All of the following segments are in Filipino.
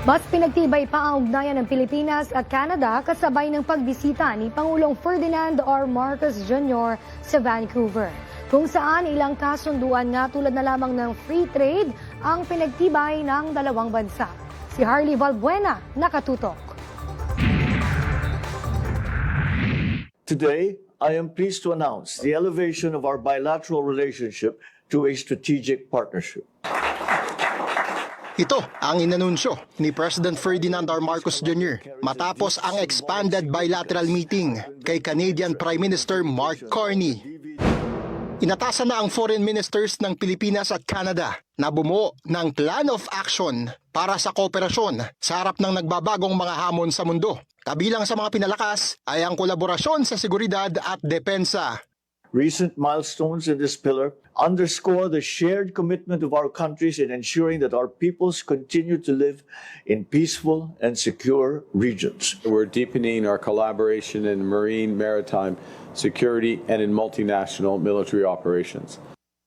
Mas pinagtibay pa ang ugnayan ng Pilipinas at Canada kasabay ng pagbisita ni Pangulong Ferdinand R. Marcos Jr. sa Vancouver, kung saan ilang kasunduan nga tulad na lamang ng free trade ang pinagtibay ng dalawang bansa. Si Harley Valbuena nakatutok. Today, I am pleased to announce the elevation of our bilateral relationship to a strategic partnership. Ito ang inanunsyo ni President Ferdinand R. Marcos Jr. matapos ang expanded bilateral meeting kay Canadian Prime Minister Mark Carney. Inatasan na ang foreign ministers ng Pilipinas at Canada na bumuo ng plan of action para sa kooperasyon sa harap ng nagbabagong mga hamon sa mundo. Kabilang sa mga pinalakas ay ang kolaborasyon sa seguridad at depensa. Recent milestones in this pillar underscore the shared commitment of our countries in ensuring that our peoples continue to live in peaceful and secure regions. We're deepening our collaboration in marine, maritime security and in multinational military operations.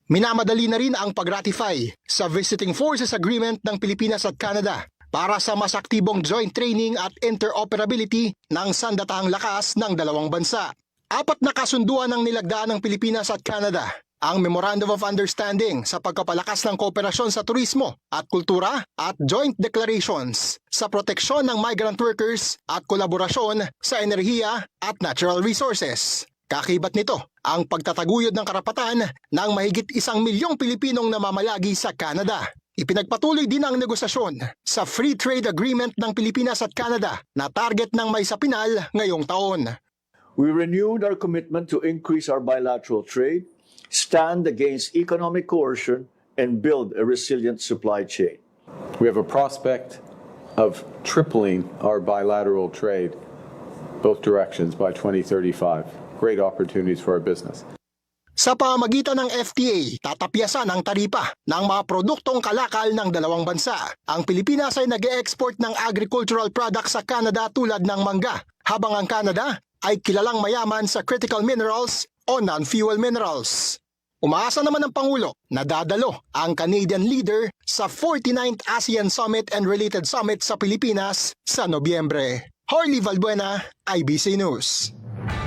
Minamadali na rin ang pag-ratify sa Visiting Forces Agreement ng Pilipinas at Canada para sa mas aktibong joint training at interoperability ng sandatahang lakas ng dalawang bansa. 4 na kasunduan ng nilagdaan ng Pilipinas at Canada, ang Memorandum of Understanding sa pagkapalakas ng kooperasyon sa turismo at kultura at joint declarations sa proteksyon ng migrant workers at kolaborasyon sa enerhiya at natural resources. Kakibat nito ang pagtataguyod ng karapatan ng mahigit 1 milyong Pilipinong namamalagi sa Canada. Ipinagpatuloy din ang negosasyon sa Free Trade Agreement ng Pilipinas at Canada na target ng maisapinal ngayong taon. We renewed our commitment to increase our bilateral trade, stand against economic coercion, and build a resilient supply chain. We have a prospect of tripling our bilateral trade, both directions, by 2035. Great opportunities for our business. Sa pamamagitan ng FTA, tatapyasan ang taripa ng mga produktong kalakal ng dalawang bansa. Ang Pilipinas ay nag-e-export ng agricultural products sa Canada tulad ng mangga, habang ang Canada ay kilalang mayaman sa critical minerals o non-fuel minerals. Umaasa naman ng Pangulo na dadalo ang Canadian leader sa 49th ASEAN Summit and related summit sa Pilipinas sa Nobyembre. Harley Valbuena, IBC News.